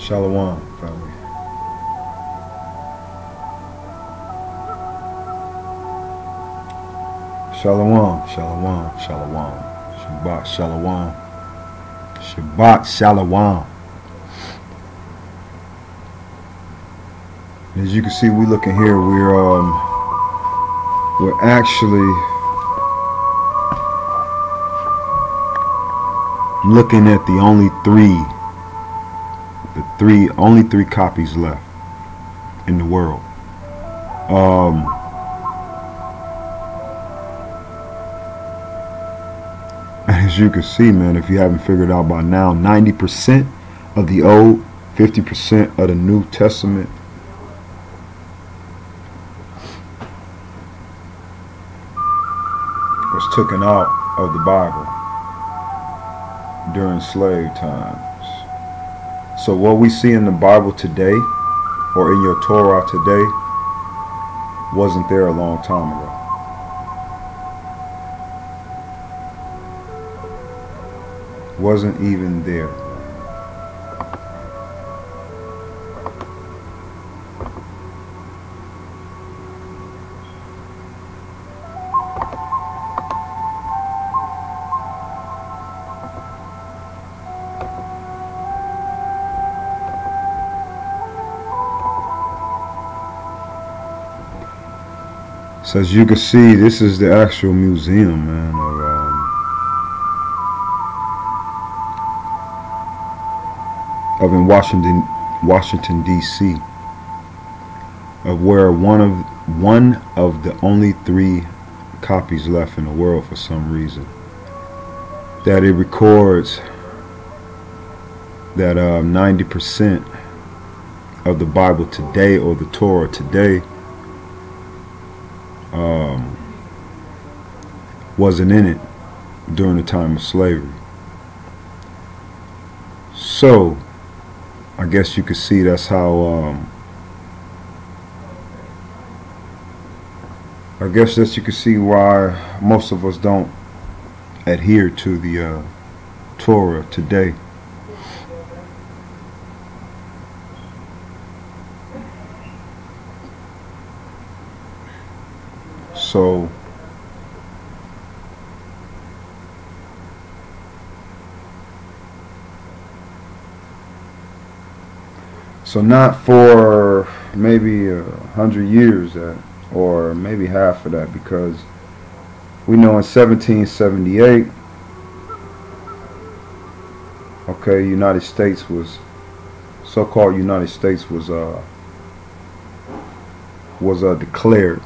Shalom, family. Shalom, shalom, shalom. Shabbat shalom. Shabbat shalom. As you can see, we looking here. We're actually looking at the only three copies left in the world. As you can see, man, if you haven't figured out by now, 90% of the Old, 50% of the New Testament was taken out of the Bible during slave times. So what we see in the Bible today, or in your Torah today, wasn't there a long time ago. Wasn't even there. So as you can see, this is the actual museum, man, of in Washington D.C. of where one of the only three copies left in the world for some reason, that it records that 90% of the Bible today, or the Torah today, wasn't in it during the time of slavery. So I guess you could see that's how I guess that you can see why most of us don't adhere to the Torah today. So not for maybe 100 years, or maybe half of that, because we know in 1778, okay, United States was, so-called United States was declared.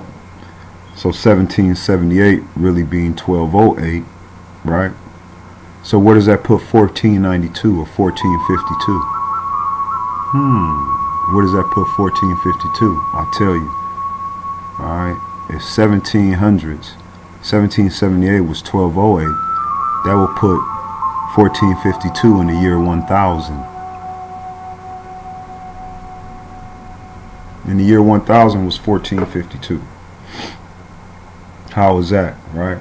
So 1778 really being 1208, right? So where does that put 1492 or 1452? Where does that put 1452? I'll tell you. Alright, if 1700s, 1778 was 1208, that will put 1452 in the year 1000. In the year 1000 was 1452. How is that, right?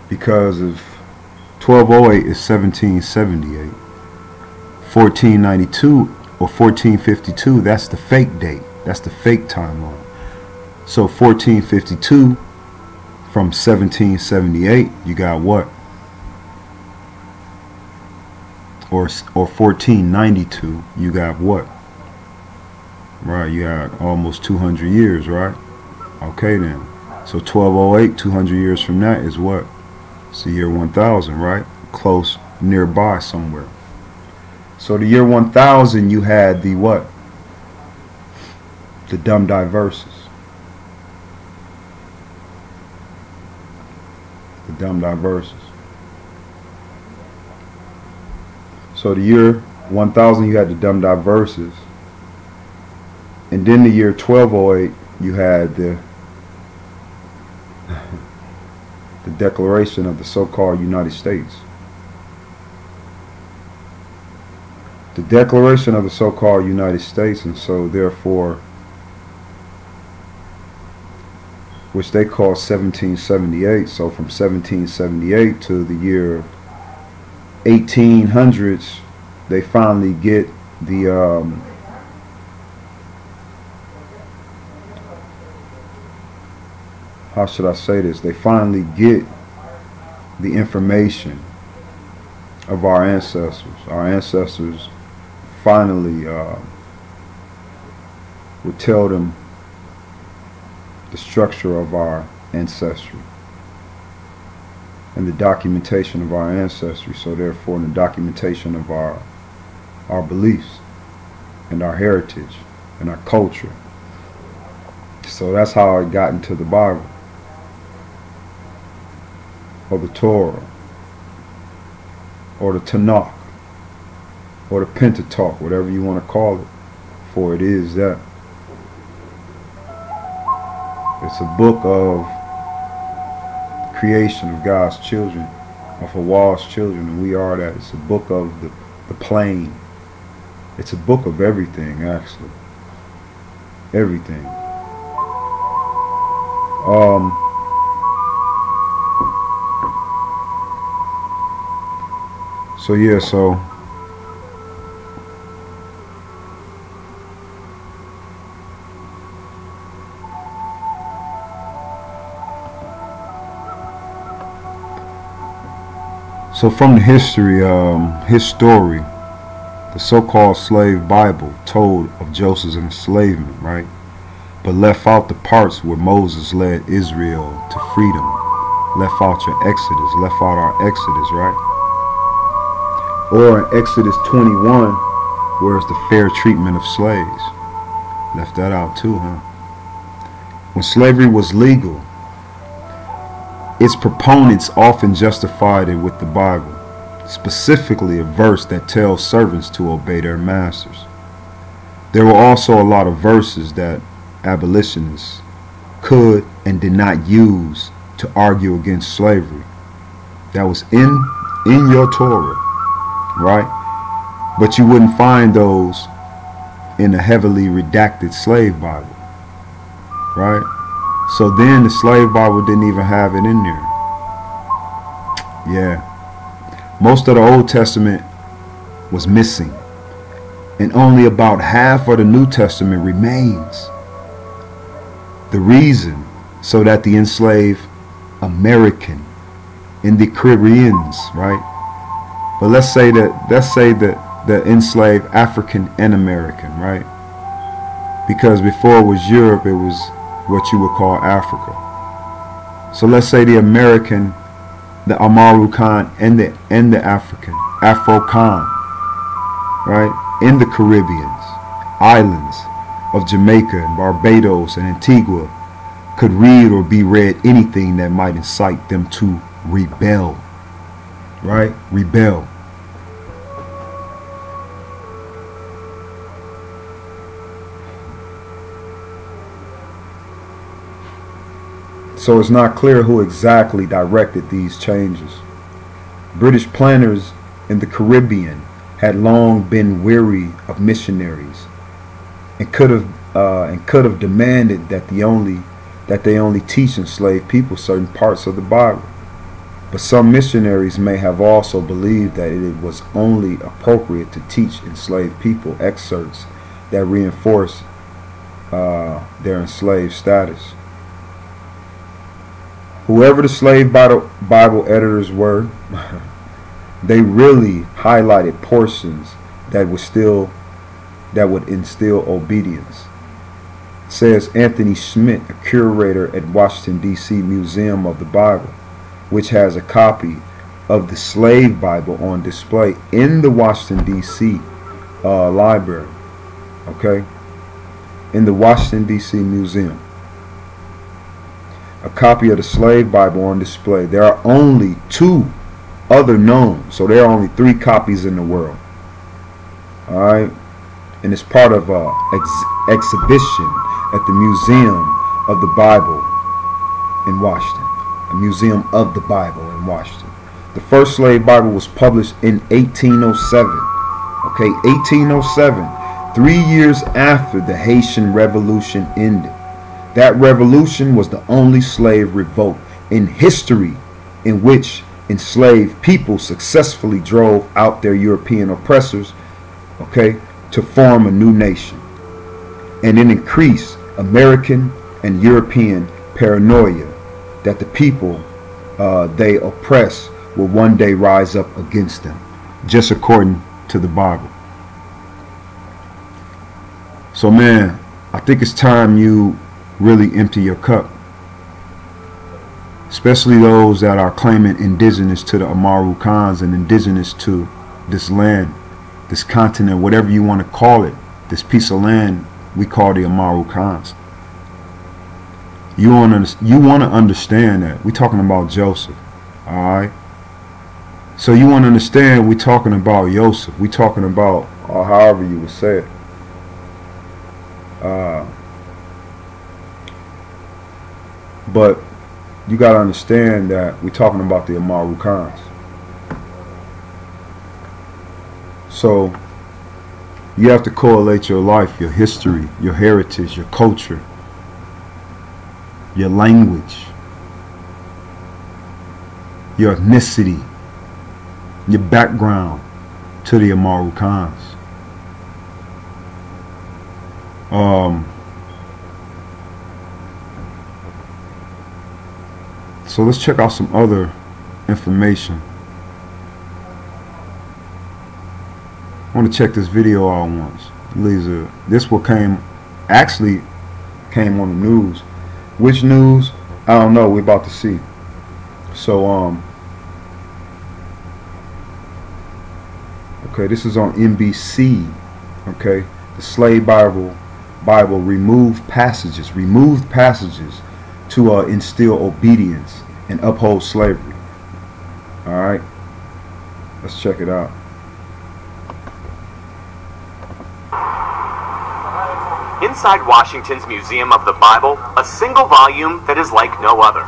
Because if 1208 is 1778, 1492 or 1452, that's the fake date. That's the fake timeline. So 1452 from 1778, you got what? Or 1492, you got what? Right, you got almost 200 years, right? Okay then. So 1208, 200 years from that is what? It's the year 1000, right? Close, nearby somewhere. So the year 1000, you had the what? The dumb Diversas. The dumb Diversas. So the year 1000, you had the dumb Diversas. And then the year 1208, you had the declaration of the so-called United States. The declaration of the so-called United States, and so therefore, which they call 1778. So from 1778 to the year 1800s, they finally get the how should I say this? They finally get the information of our ancestors. Our ancestors finally would tell them the structure of our ancestry and the documentation of our ancestry. So therefore, in the documentation of our beliefs and our heritage and our culture. So that's how it got into the Bible, or the Torah, or the Tanakh, or the Pentateuch, whatever you want to call it, for it is that. It's a book of creation of God's children, of Hawwa's children, and we are that. It's a book of the plane. It's a book of everything, actually. Everything. So yeah, so from the history, his story, the so-called slave Bible told of Joseph's enslavement, right? But left out the parts where Moses led Israel to freedom. Left out your Exodus, left out our Exodus, right? Or in Exodus 21, where it's the fair treatment of slaves. Left that out too, huh? When slavery was legal, its proponents often justified it with the Bible, specifically a verse that tells servants to obey their masters. There were also a lot of verses that abolitionists could and did not use to argue against slavery. That was in your Torah, right? But you wouldn't find those in a heavily redacted slave Bible, right? So then the slave Bible didn't even have it in there. Yeah. Most of the Old Testament was missing, and only about half of the New Testament remains. The reason, so that the enslaved Ame'rican and the Caribbeans, right? But let's say that the enslaved African and American, right? Because before it was Europe, it was what you would call Africa. So let's say the American, the Ame'rican, and the African, Afro-Can, right? In the Caribbeans, islands of Jamaica and Barbados and Antigua could read or be read anything that might incite them to rebel, right? Rebel. So it's not clear who exactly directed these changes. British planters in the Caribbean had long been weary of missionaries and could have demanded that they only teach enslaved people certain parts of the Bible. But some missionaries may have also believed that it was only appropriate to teach enslaved people excerpts that reinforce their enslaved status. Whoever the slave Bible editors were, they really highlighted portions that would instill obedience. Says Anthony Schmidt, a curator at Washington, D.C. Museum of the Bible, which has a copy of the slave Bible on display in the Washington, D.C. library. Okay? In the Washington, D.C. Museum. A copy of the slave Bible on display. There are only 2 other known, so there are only 3 copies in the world. Alright? And it's part of an exhibition at the Museum of the Bible in Washington. A Museum of the Bible in Washington. The first slave Bible was published in 1807. Okay, 1807. 3 years after the Haitian Revolution ended. That revolution was the only slave revolt in history in which enslaved people successfully drove out their European oppressors, okay, to form a new nation. And it increased American and European paranoia that the people they oppress will one day rise up against them, just according to the Bible. So man, I think it's time you really empty your cup, especially those that are claiming indigenous to the Ame'ricans and indigenous to this land, this continent, whatever you want to call it, this piece of land we call the Ame'ricans. You want to understand that we're talking about Joseph, all right? So you want to understand we're talking about Joseph. We're talking about, or however you would say it. But you got to understand that we're talking about the Ame'ricans. So you have to correlate your life, your history, your heritage, your culture, your language, your ethnicity, your background to the Ame'ricans. So let's check out some other information. I want to check this video out once. Lisa, this one actually came on the news. Which news? I don't know. We're about to see. So okay, this is on NBC. Okay, the slave Bible removed passages to instill obedience and uphold slavery. All right, let's check it out. Inside Washington's Museum of the Bible, a single volume that is like no other.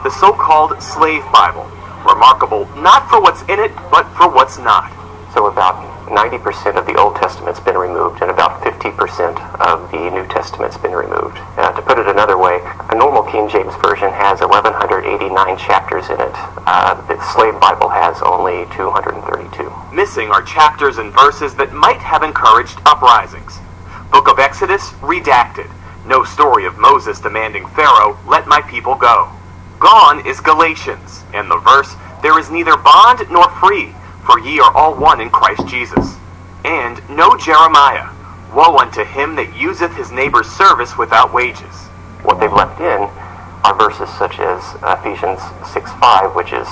The so-called Slave Bible. Remarkable not for what's in it, but for what's not. So about 90% of the Old Testament's been removed, and about 50% of the New Testament's been removed. To put it another way, a normal King James Version has 1,189 chapters in it. The Slave Bible has only 232. Missing are chapters and verses that might have encouraged uprisings. Book of Exodus, redacted. No story of Moses demanding Pharaoh, let my people go. Gone is Galatians, and the verse, there is neither bond nor free, for ye are all one in Christ Jesus. And no Jeremiah, woe unto him that useth his neighbor's service without wages. What they've left in are verses such as Ephesians 6:5, which is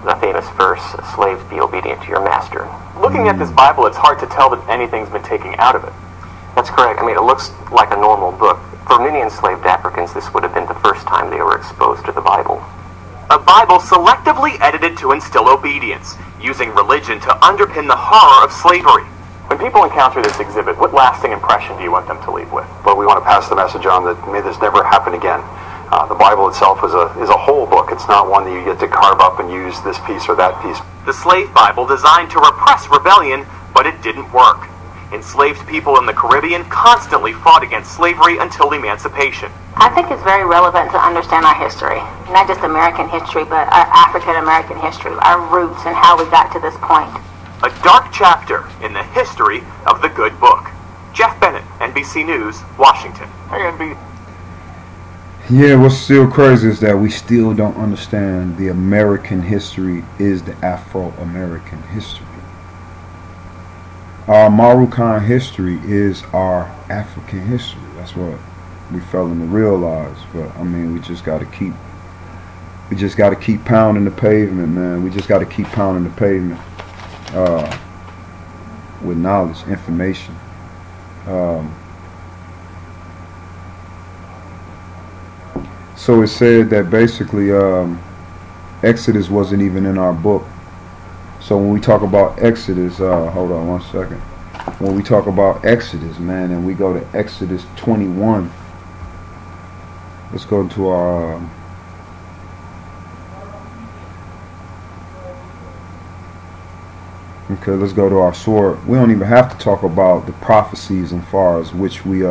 the famous verse, slaves be obedient to your master. Looking at this Bible, it's hard to tell that anything's been taken out of it. That's correct. I mean, it looks like a normal book. For many enslaved Africans, this would have been the first time they were exposed to the Bible. A Bible selectively edited to instill obedience, using religion to underpin the horror of slavery. When people encounter this exhibit, what lasting impression do you want them to leave with? Well, we want to pass the message on that may this never happen again. The Bible itself is a whole book. It's not one that you get to carve up and use this piece or that piece. The Slave Bible designed to repress rebellion, but it didn't work. Enslaved people in the Caribbean constantly fought against slavery until emancipation. I think it's very relevant to understand our history. Not just American history, but our African American history, our roots, and how we got to this point. A dark chapter in the history of the good book. Jeff Bennett, NBC News, Washington. Hey, NBC. Yeah, what's still crazy is that we still don't understand the American history is the Afro-American history. Our Ame'rican history is our African history. That's what we failing to realize. But I mean, we just got to keep pounding the pavement, man. We just got to keep pounding the pavement with knowledge, information. So it said that basically Exodus wasn't even in our book. So when we talk about Exodus, hold on one second. When we talk about Exodus, man, and we go to Exodus 21, let's go to our okay, let's go to our sword. We don't even have to talk about the prophecies as far as which we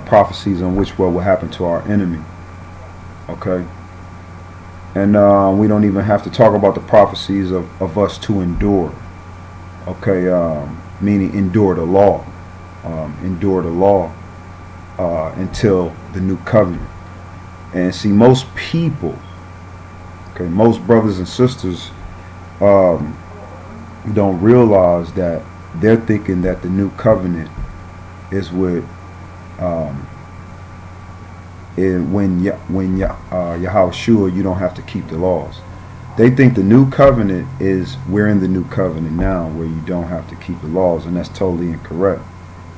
prophecies on which what will happen to our enemy. Okay. And we don't even have to talk about the prophecies of us to endure. Okay. Meaning endure the law. Endure the law until the new covenant. And see, most people, okay, most brothers and sisters don't realize that they're thinking that the new covenant is with when Yahushua, you don't have to keep the laws. They think the new covenant is we're in the new covenant now where you don't have to keep the laws, and that's totally incorrect.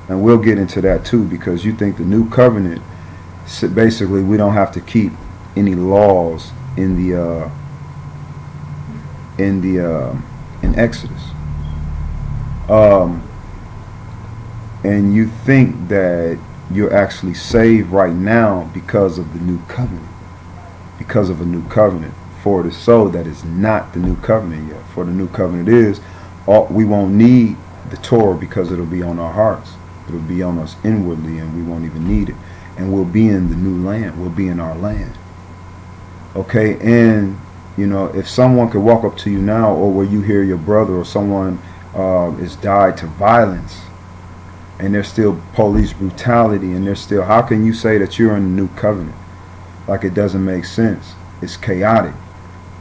And we'll get into that too, because you think the new covenant, basically we don't have to keep any laws in Exodus. And you think that you're actually saved right now because of the new covenant, because of a new covenant. For it is so that is not the new covenant yet. For the new covenant is, we won't need the Torah because it'll be on our hearts. It'll be on us inwardly, and we won't even need it. And we'll be in the new land. We'll be in our land. Okay, and you know, if someone could walk up to you now, or where you hear your brother or someone is died to violence, and there's still police brutality, and there's still, how can you say that you're in the new covenant? Like, it doesn't make sense. It's chaotic.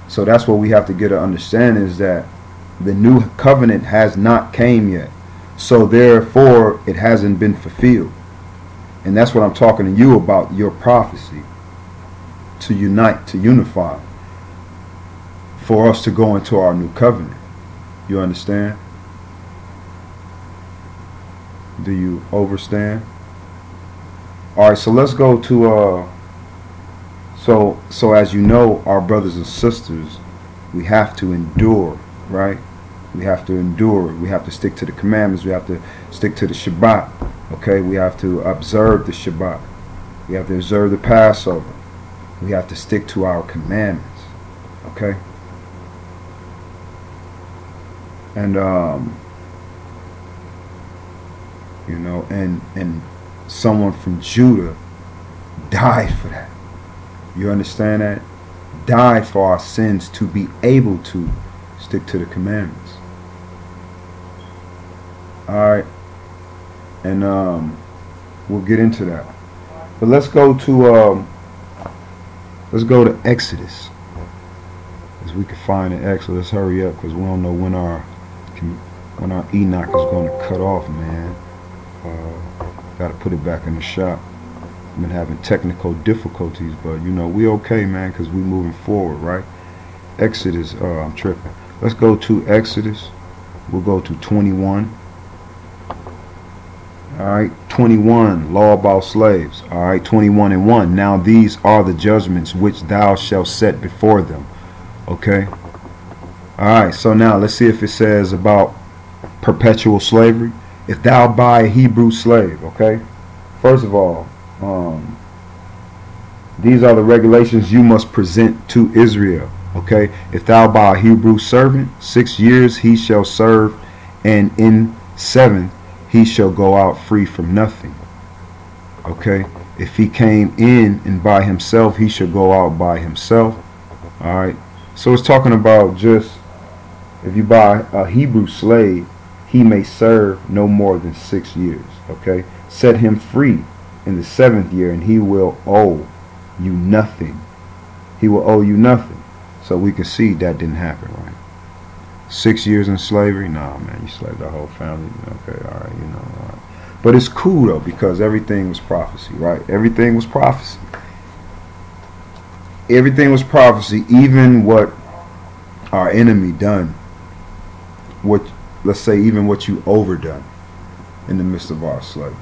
So that's what we have to get to understand, is that the new covenant has not came yet. So therefore it hasn't been fulfilled. And that's what I'm talking to you about, your prophecy. To unite, to unify. For us to go into our new covenant. You understand? Do you understand? Alright, so let's go to so as you know, our brothers and sisters, we have to endure, right? We have to endure. We have to stick to the commandments. We have to stick to the Shabbat. Okay, we have to observe the Shabbat. We have to observe the Passover. We have to stick to our commandments. Okay? And you know, and someone from Judah died for that. You understand that? Died for our sins to be able to stick to the commandments. Alright. And we'll get into that. But let's go to Exodus. As we can find in Exodus. Let's hurry up, because we don't know when our Enoch is going to cut off, man. Got to put it back in the shop. Been having technical difficulties, but you know, we okay, man, because we moving forward, right? Exodus, I'm tripping. Let's go to Exodus. We'll go to 21. Alright, 21, law about slaves. Alright, 21 and 1. Now these are the judgments which thou shalt set before them. Okay? Alright, so now let's see if it says about perpetual slavery. If thou buy a Hebrew slave, okay? First of all, these are the regulations you must present to Israel. Okay, if thou buy a Hebrew servant, 6 years he shall serve, and in 7 he shall go out free from nothing. Okay, if he came in and by himself, he shall go out by himself. All right, so it's talking about just if you buy a Hebrew slave, he may serve no more than 6 years. Okay, set him free in the 7th year, and he will owe you nothing. He will owe you nothing. So we can see that didn't happen, right? 6 years in slavery? Nah, man, you slaved the whole family. Okay, all right, you know, all right. But it's cool, though, because everything was prophecy, right? Everything was prophecy. Everything was prophecy, even what our enemy done. What, let's say, even what you overdone in the midst of our slavery.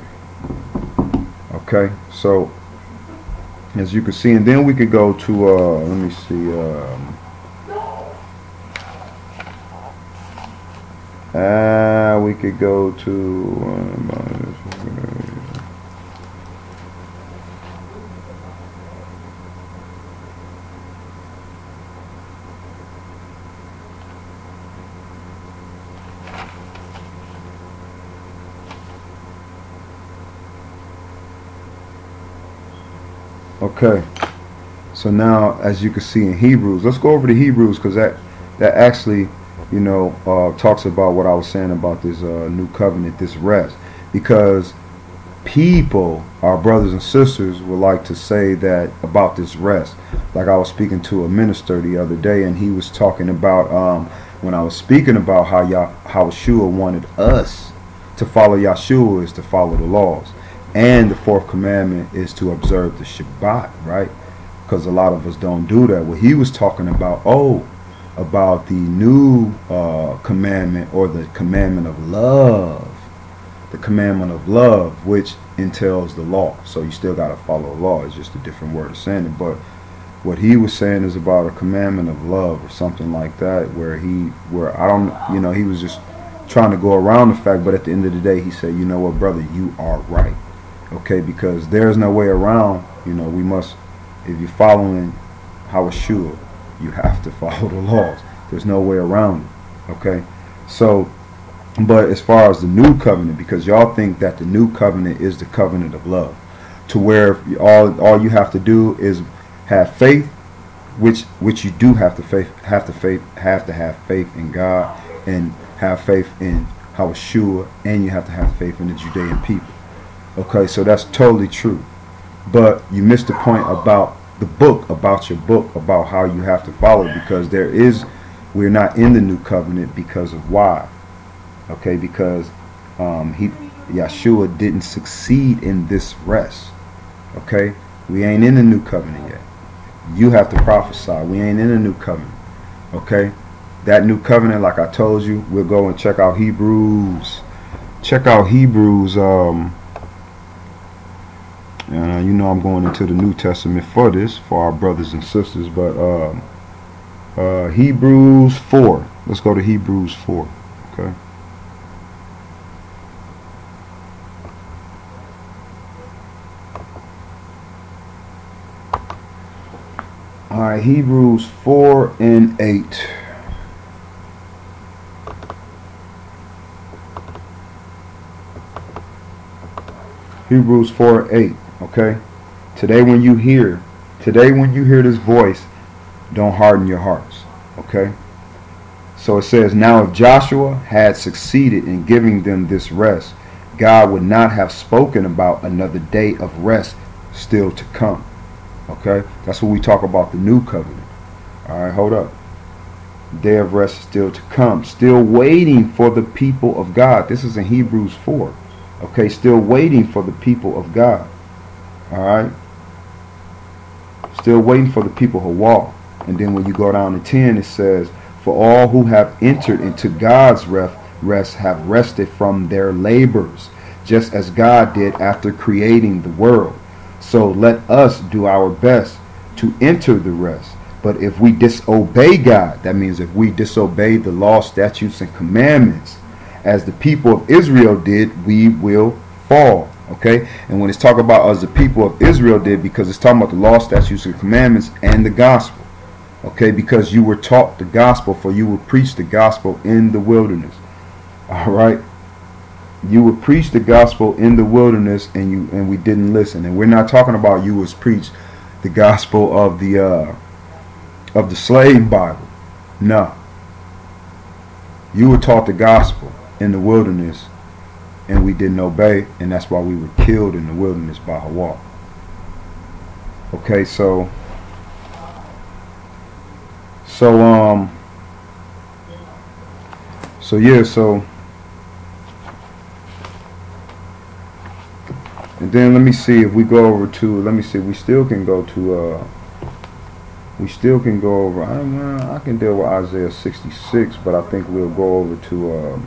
Okay, so as you can see, and then we could go to let me see, we could go to okay, So now, as you can see in Hebrews, let's go over to Hebrews, because that actually, you know, talks about what I was saying about this new covenant, this rest. Because people, our brothers and sisters, would like to say that about this rest. Like I was speaking to a minister the other day, and he was talking about when I was speaking about how Yeshua wanted us to follow Yeshua is to follow the laws, and the fourth commandment is to observe the Shabbat, right? Because a lot of us don't do that. What he was talking about, about the new commandment, or the commandment of love. The commandment of love, which entails the law. So you still got to follow the law. It's just a different word of saying it. But what he was saying is about a commandment of love, or something like that, where he was just trying to go around the fact. But at the end of the day, he said, you know what, brother, you are right. Okay, because there's no way around. You know, we must, if you're following Yeshua, you have to follow the laws. There's no way around it. Okay, so, but as far as the new covenant, because y'all think that the new covenant is the covenant of love, to where all you have to do is have faith, which you do have to have faith in God, and have faith in Yeshua, and you have to have faith in the Judean people. Okay, so that's totally true. But you missed the point about the book, about your book, about how you have to follow, because we're not in the new covenant because of why. Okay, because Yeshua didn't succeed in this rest. Okay, we ain't in the new covenant yet. You have to prophesy. We ain't in the new covenant. Okay, that new covenant, like I told you, we'll go and check out Hebrews. Check out Hebrews. You know I'm going into the New Testament for this, for our brothers and sisters, but Hebrews 4. Let's go to Hebrews 4. Okay. All right, Hebrews 4 and 8. Hebrews 4 and 8. Okay, today when you hear this voice, don't harden your hearts. Okay, so it says, now if Joshua had succeeded in giving them this rest, God would not have spoken about another day of rest still to come. Okay, that's what we talk about, the new covenant. All right, hold up. Day of rest still to come, still waiting for the people of God. This is in Hebrews 4. Okay, still waiting for the people of God. Alright, still waiting for the people who walk. And then when you go down to 10, it says, for all who have entered into God's rest have rested from their labors, just as God did after creating the world. So let us do our best to enter the rest. But if we disobey God, that means if we disobey the law, statutes, and commandments, as the people of Israel did, we will fall. Okay, and when it's talking about as the people of Israel did, because it's talking about the law, statutes, and commandments, and the gospel. Okay, because you were taught the gospel, for you would preach the gospel in the wilderness. All right, you would preach the gospel in the wilderness, and we didn't listen. And we're not talking about you was preach the gospel of the slave Bible. No, you were taught the gospel in the wilderness, and we didn't obey, and that's why we were killed in the wilderness by Ahchwa. Okay, so and then let me see if we go over to, let me see, we still can go over, I can deal with Isaiah 66, but I think we'll go over to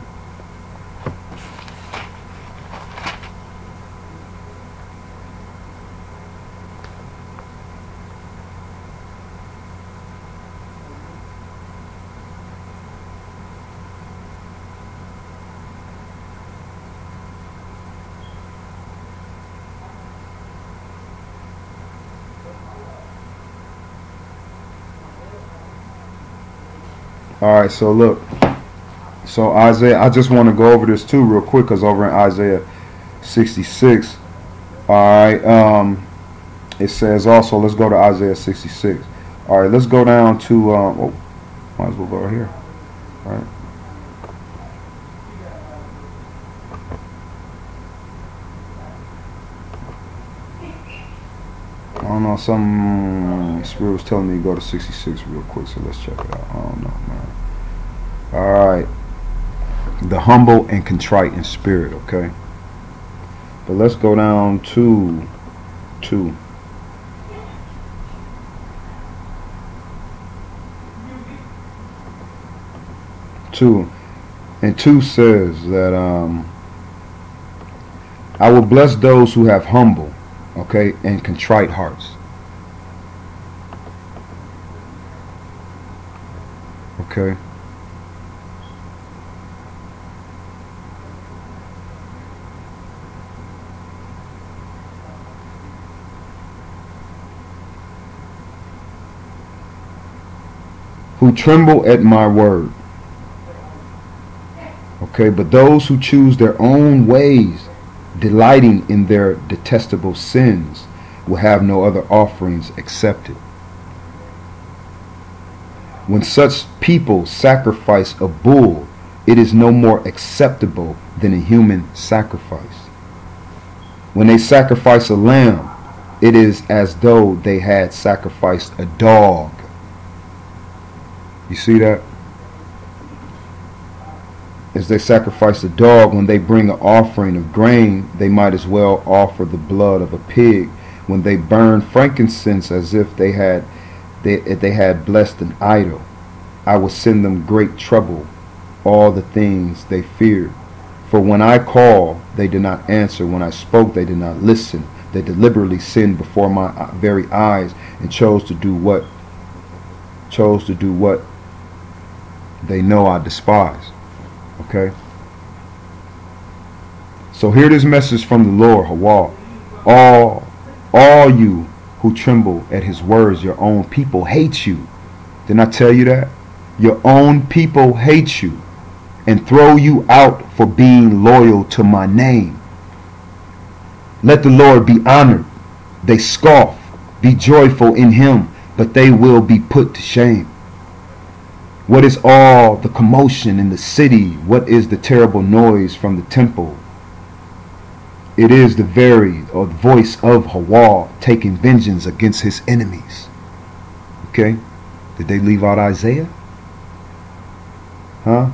Alright, so look. So Isaiah, I just want to go over this too real quick, because over in Isaiah 66, alright, it says also, let's go to Isaiah 66. All right, let's go down to, might as well go right here. All right. I don't know, some spirit was telling me to go to 66 real quick, so let's check it out. I don't know, man. Alright. The humble and contrite in spirit, okay? But let's go down to 2. And 2 says that I will bless those who have humble, okay, and contrite hearts. Okay. Who tremble at my word. Okay, but those who choose their own ways, delighting in their detestable sins, will have no other offerings accepted. When such people sacrifice a bull, it is no more acceptable than a human sacrifice. When they sacrifice a lamb, it is as though they had sacrificed a dog. You see that? As they sacrifice a dog, when they bring an offering of grain, they might as well offer the blood of a pig. When they burn frankincense as if they had blessed an idol, I will send them great trouble, all the things they feared. For when I called, they did not answer. When I spoke, they did not listen. They deliberately sinned before my very eyes and chose to do what they know I despise. Okay? So hear this message from the Lord, Ahchwa. All you who tremble at his words, your own people hate you. Didn't I tell you that? Your own people hate you and throw you out for being loyal to my name. Let the Lord be honored. They scoff. Be joyful in him, but they will be put to shame. What is all the commotion in the city? What is the terrible noise from the temple? It is the voice of Ahchwa taking vengeance against his enemies. Okay? Did they leave out Isaiah? Huh?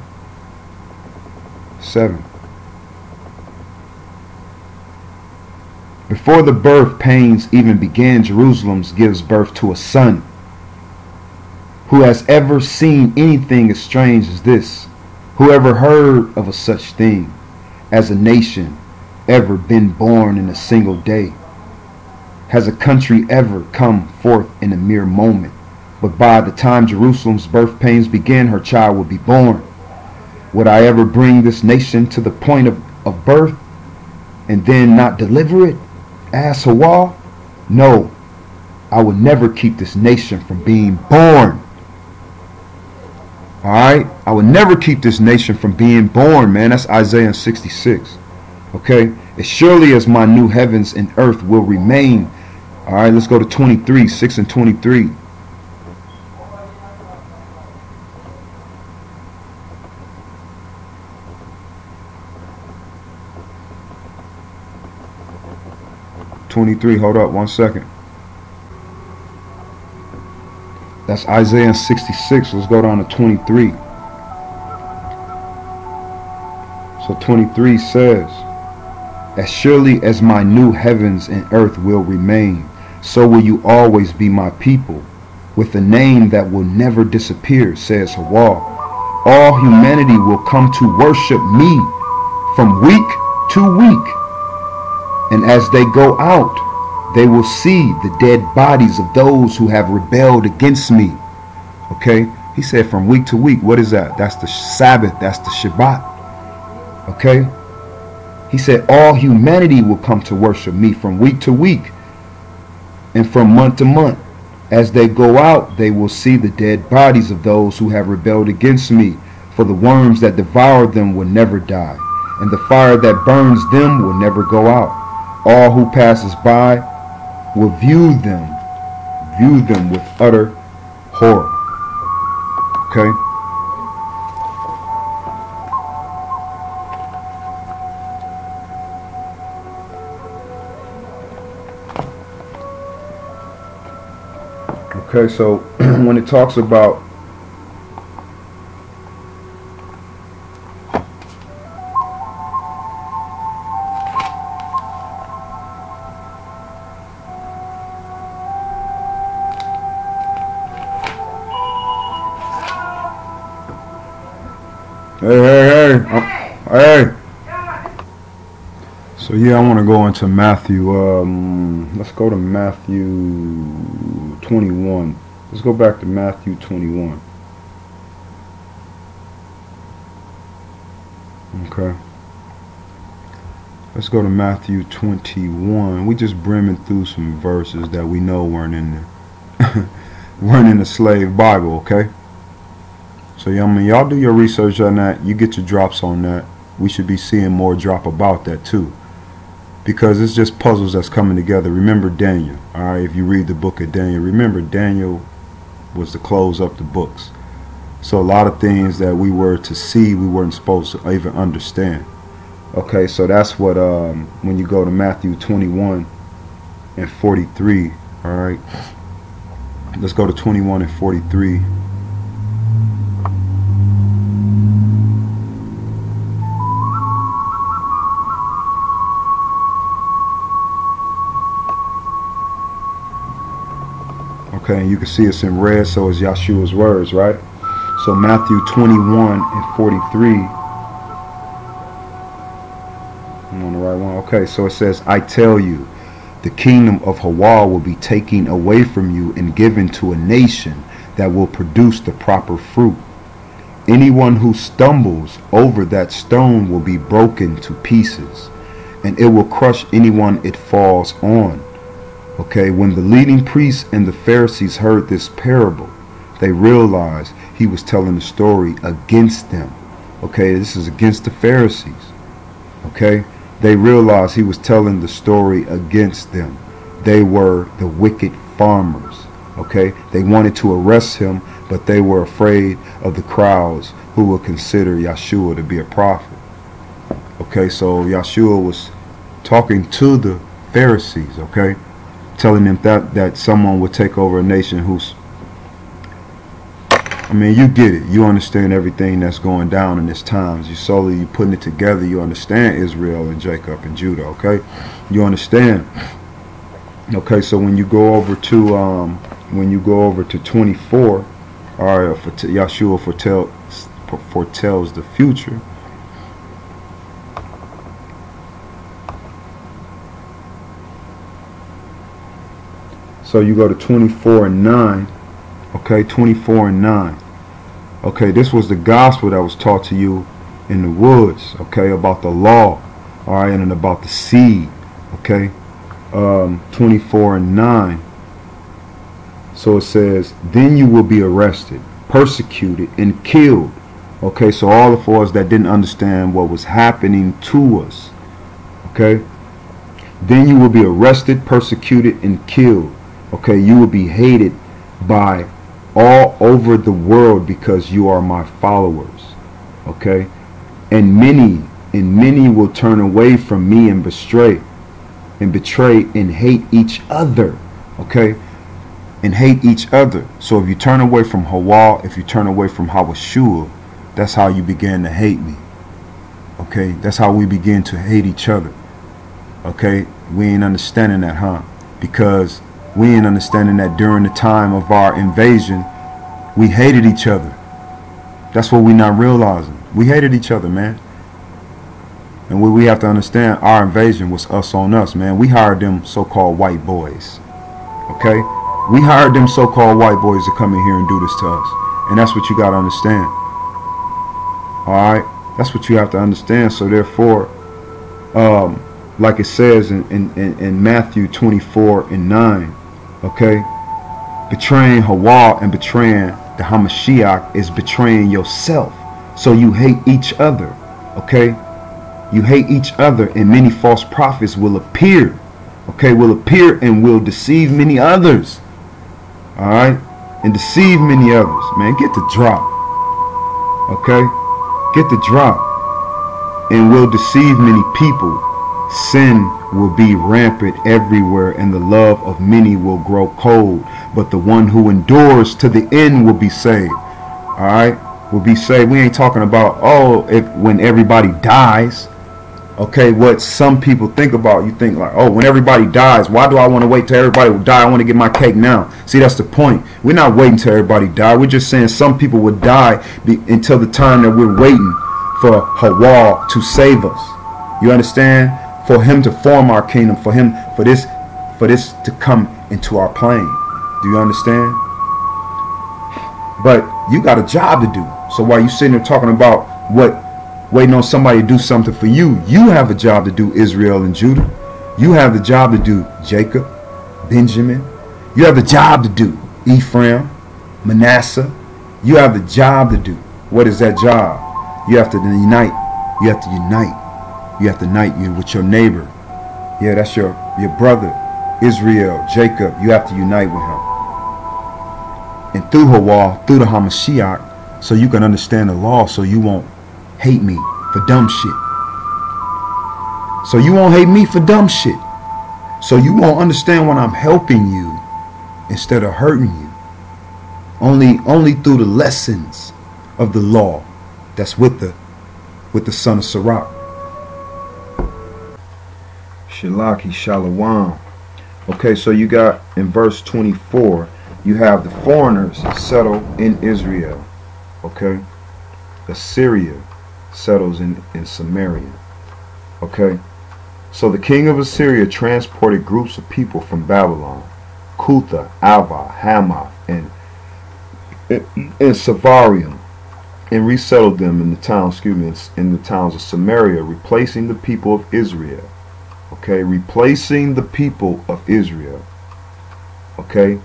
7. Before the birth pains even began, Jerusalem gives birth to a son. Who has ever seen anything as strange as this? Who ever heard of a such thing as a nation ever been born in a single day? Has a country ever come forth in a mere moment? But by the time Jerusalem's birth pains begin, her child will be born. Would I ever bring this nation to the point of birth and then not deliver it? Asked Ahchwa. No, I will never keep this nation from being born. Alright? I will never keep this nation from being born, man. That's Isaiah 66. Okay? As surely as my new heavens and earth will remain. Alright, let's go to 23, 6 and 23. Hold up 1 second. That's Isaiah 66. Let's go down to 23. So 23 says, as surely as my new heavens and earth will remain, so will you always be my people, with a name that will never disappear, says Ahchwa. All humanity will come to worship me from week to week. And as they go out, they will see the dead bodies of those who have rebelled against me. Okay? He said from week to week. What is that? That's the Sabbath. That's the Shabbat. Okay? He said all humanity will come to worship me from week to week and from month to month. As they go out, they will see the dead bodies of those who have rebelled against me. For the worms that devour them will never die, and the fire that burns them will never go out. All who passes by will view them with utter horror. Okay? Okay, so when it talks about hey. So yeah, I want to go into Matthew. Let's go to Matthew 21. Let's go back to Matthew 21. Okay. Let's go to Matthew 21. We just brimming through some verses that we know weren't in the weren't in the slave Bible. Okay. So yeah, I mean, y'all do your research on that. You get your drops on that. We should be seeing more drop about that too, because it's just puzzles that's coming together. Remember Daniel. All right, if you read the book of Daniel, remember Daniel was to close up the books. So a lot of things that we were to see, we weren't supposed to even understand. Okay, so that's what when you go to Matthew 21 and 43. All right, let's go to 21 and 43. Okay, and you can see it's in red, so it's Yahshua's words, right? So Matthew 21 and 43. I'm on the right one. Okay, so it says, I tell you, the kingdom of Ahchwa will be taken away from you and given to a nation that will produce the proper fruit. Anyone who stumbles over that stone will be broken to pieces, and it will crush anyone it falls on. Okay, when the leading priests and the Pharisees heard this parable, they realized he was telling the story against them. Okay, this is against the Pharisees. Okay, they realized he was telling the story against them. They were the wicked farmers. Okay, they wanted to arrest him, but they were afraid of the crowds who would consider Yahshua to be a prophet. Okay, so Yahshua was talking to the Pharisees, okay, telling them that someone would take over a nation who's, I mean, you get it. You understand everything that's going down in this times. You putting it together. You understand Israel and Jacob and Judah, okay? You understand. Okay, so when you go over to 24, all right, Yahshua foretells the future. So you go to 24 and 9. Okay, 24 and 9. Okay, this was the gospel that was taught to you in the woods. Okay, about the law. All right, and about the seed. Okay, 24 and 9. So it says, then you will be arrested, persecuted, and killed. Okay, so all of us that didn't understand what was happening to us. Okay, then you will be arrested, persecuted, and killed. Okay, you will be hated by all over the world because you are my followers. Okay, and many will turn away from me and betray and hate each other. Okay, and hate each other. So if you turn away from Ahchwa, if you turn away from Yahshua, that's how you begin to hate me. Okay, that's how we begin to hate each other. Okay, we ain't understanding that, huh? Because we ain't understanding that during the time of our invasion, we hated each other. That's what we not realizing. We hated each other, man. And what we have to understand, our invasion was us on us, man. We hired them so-called white boys. Okay? We hired them so-called white boys to come in here and do this to us. And that's what you got to understand. Alright? That's what you have to understand. So therefore, like it says in Matthew 24 and 9, okay, betraying Ahchwa and betraying the Hamashiach is betraying yourself. So you hate each other. Okay, you hate each other, and many false prophets will appear. okay, will appear and will deceive many others. Alright? And deceive many others. Man, get the drop. Okay? Get the drop. And will deceive many people. Sin will be rampant everywhere, and the love of many will grow cold. But the one who endures to the end will be saved. Alright? Will be saved. We ain't talking about, oh, if when everybody dies. Okay, what some people think about, you think like, oh, when everybody dies, why do I want to wait till everybody will die? I want to get my cake now. See, that's the point. We're not waiting till everybody die. We're just saying some people would die until the time that we're waiting for Ahchwa to save us. You understand? For him to form our kingdom, for this to come into our plane. Do you understand? But you got a job to do. So while you sitting there talking about waiting on somebody to do something for you, you have a job to do, Israel and Judah. You have the job to do, Jacob, Benjamin. You have the job to do, Ephraim, Menasseh. You have the job to do. What is that job? You have to unite. You have to unite. You have to unite you with your neighbor. Yeah, that's your brother, Israel, Jacob. You have to unite with him. And through Ahchwa, through the Hamashiach, so you can understand the law, so you won't hate me for dumb shit. So you won't hate me for dumb shit. So you won't understand when I'm helping you instead of hurting you. Only through the lessons of the law that's with the son of Sirach. Shalaki Shalawam. Okay, so you got in verse 24, you have the foreigners settle in Israel. Okay, Assyria settles in Samaria. Okay, so the king of Assyria transported groups of people from Babylon, Cutha, Alva, Hamath, and Savarium, and resettled them in the towns, in the towns of Samaria, replacing the people of Israel. Okay, replacing the people of Israel. Okay,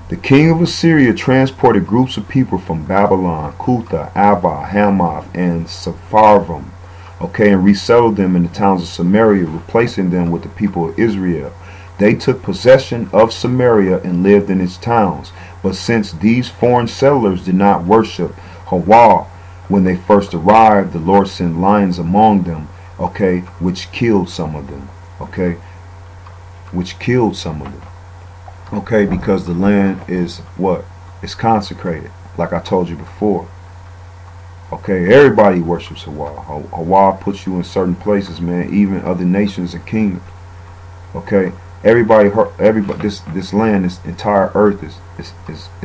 the king of Assyria transported groups of people from Babylon, Cutha, Alva, Hamath, and Sepharvaim, okay, and resettled them in the towns of Samaria, replacing them with the people of Israel. They took possession of Samaria and lived in its towns. But since these foreign settlers did not worship Ahchwa when they first arrived, the Lord sent lions among them, okay, which killed some of them, okay, which killed some of them. Okay, because the land is what? It's consecrated, like I told you before. Okay, everybody worships Ahchwa. Ahchwa puts you in certain places, man, even other nations and kingdoms. Okay, everybody, this land, this entire earth is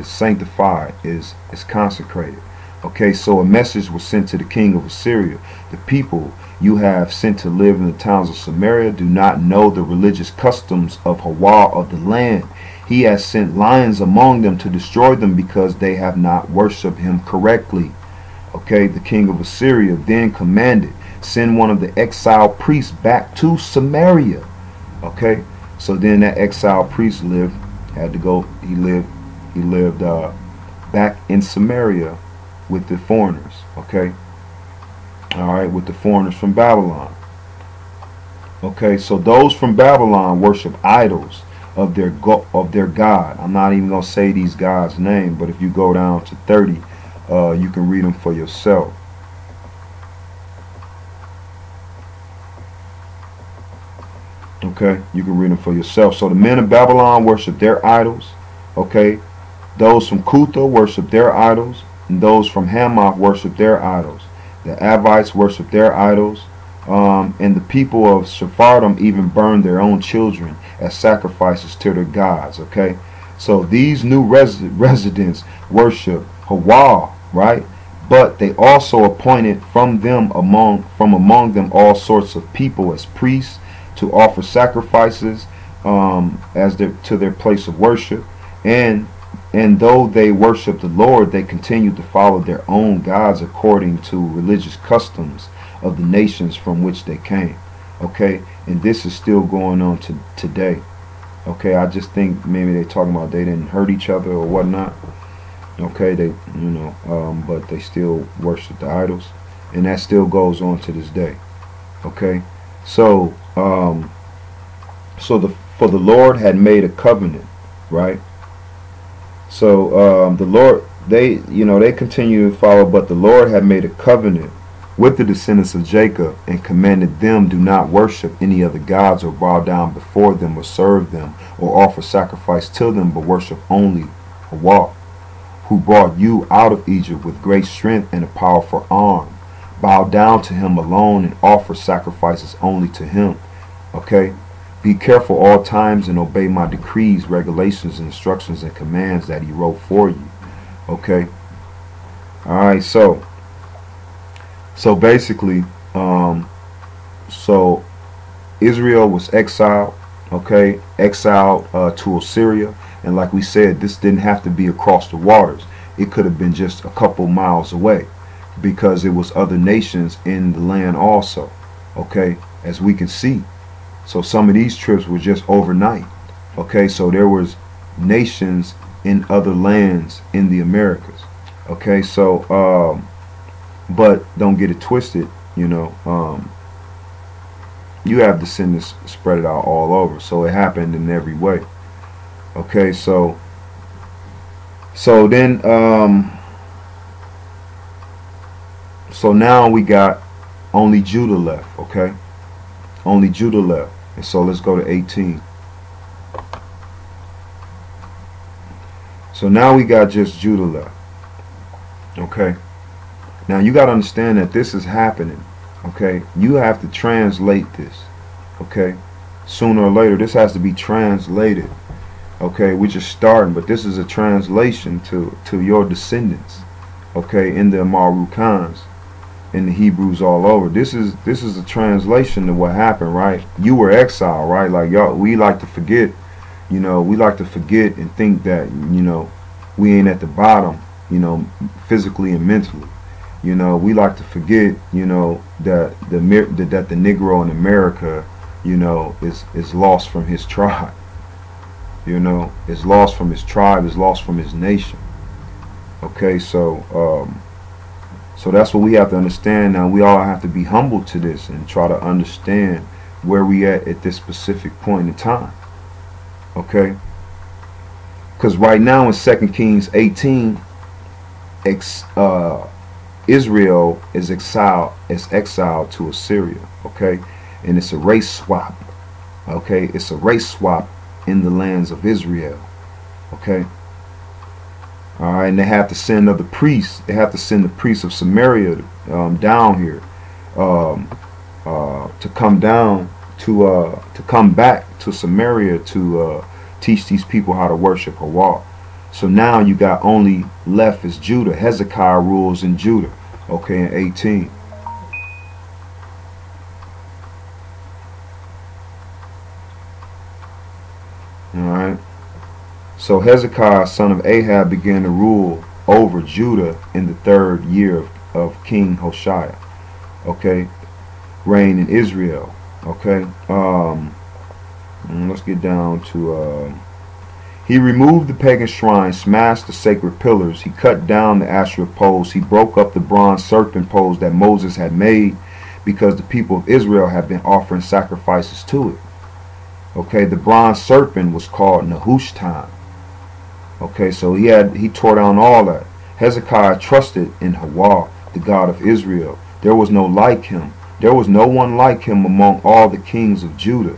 sanctified, is consecrated. Okay, so a message was sent to the king of Assyria. The people you have sent to live in the towns of Samaria do not know the religious customs of Ahchwa of the land. He has sent lions among them to destroy them because they have not worshipped him correctly. Okay, the king of Assyria then commanded, send one of the exiled priests back to Samaria. Okay, so then that exiled priest he lived back in Samaria with the foreigners. Okay, all right, with the foreigners from Babylon. Okay, so those from Babylon worship idols of their God. I'm not even going to say these gods' name, but if you go down to 30, you can read them for yourself. Okay, you can read them for yourself. So the men of Babylon worship their idols. Okay, those from Cutha worship their idols, and those from Hamath worship their idols. The Avites worship their idols, and the people of Sepharvaim even burn their own children as sacrifices to their gods. Okay, so these new residents worship Ahchwa, right? But they also appointed from among them all sorts of people as priests to offer sacrifices to their place of worship, and though they worship the Lord, they continue to follow their own gods according to religious customs of the nations from which they came. Okay, and this is still going on today. Okay, I just think maybe they're talking about they didn't hurt each other or whatnot. Okay, they, but they still worship the idols, and that still goes on to this day. Okay, so For the Lord had made a covenant, right? So the Lord, they continue to follow, but the Lord had made a covenant with the descendants of Jacob and commanded them, do not worship any other gods or bow down before them or serve them or offer sacrifice to them, but worship only Ahchwa, who brought you out of Egypt with great strength and a powerful arm. Bow down to him alone and offer sacrifices only to him. Okay? Be careful all times and obey my decrees, regulations, instructions, and commands that he wrote for you. Okay? Alright, so basically, so Israel was exiled, okay? Exiled to Assyria. And like we said, this didn't have to be across the waters. It could have been just a couple miles away, because there was other nations in the land also, okay, as we can see. So some of these trips were just overnight, okay. So there was nations in other lands in the Americas, okay. So but don't get it twisted, you have descendants spread it out all over, so it happened in every way, okay. So then so now we got only Judah left, okay? Only Judah left. And so let's go to 18. So now we got just Judah left, okay? Now you got to understand that this is happening, okay? You have to translate this, okay? Sooner or later, this has to be translated, okay? We're just starting, but this is a translation to your descendants, okay, in the Ame'ricans, in the Hebrews all over. This is a translation of what happened, right? You were exiled, right? Like y'all, we like to forget, we like to forget and think that, we ain't at the bottom, physically and mentally. We like to forget, that the Negro in America, is lost from his tribe. Is lost from his tribe, is lost from his nation. Okay, so that's what we have to understand. Now we all have to be humble to this and try to understand where we at this specific point in time. Okay, because right now in 2 Kings 18, Israel is exiled to Assyria. Okay, and it's a race swap. Okay, it's a race swap in the lands of Israel. Okay. All right, and they have to send other priests. They have to send the priests of Samaria down here to come down to come back to Samaria to teach these people how to worship Ahchwa. So now you got only left is Judah. Hezekiah rules in Judah. Okay, in 18. All right. So Hezekiah, son of Ahab, began to rule over Judah in the 3rd year of King Hoshea. Okay, reign in Israel. Okay, let's get down to. He removed the pagan shrines, smashed the sacred pillars. He cut down the Asherah poles. He broke up the bronze serpent poles that Moses had made, because the people of Israel had been offering sacrifices to it. Okay, the bronze serpent was called Nehushtan. Okay, so he tore down all that. Hezekiah trusted in Ahchwa, the God of Israel. There was no like him. There was no one like him among all the kings of Judah,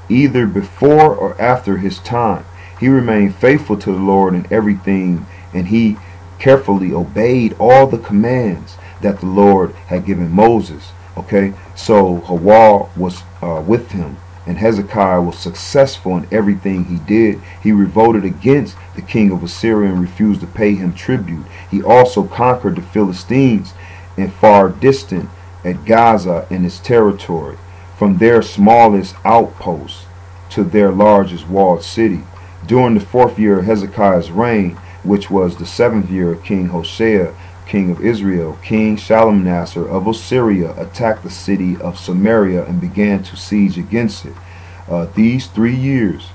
either before or after his time. He remained faithful to the Lord in everything, and he carefully obeyed all the commands that the Lord had given Moses. Okay, so Ahchwa was with him, and Hezekiah was successful in everything he did. He revolted against the king of Assyria and refused to pay him tribute. He also conquered the Philistines and far distant at Gaza and its territory, from their smallest outposts to their largest walled city. During the 4th year of Hezekiah's reign, which was the 7th year of King Hoshea, king of Israel, King Shalmaneser of Assyria attacked the city of Samaria and began to siege against it. These 3 years,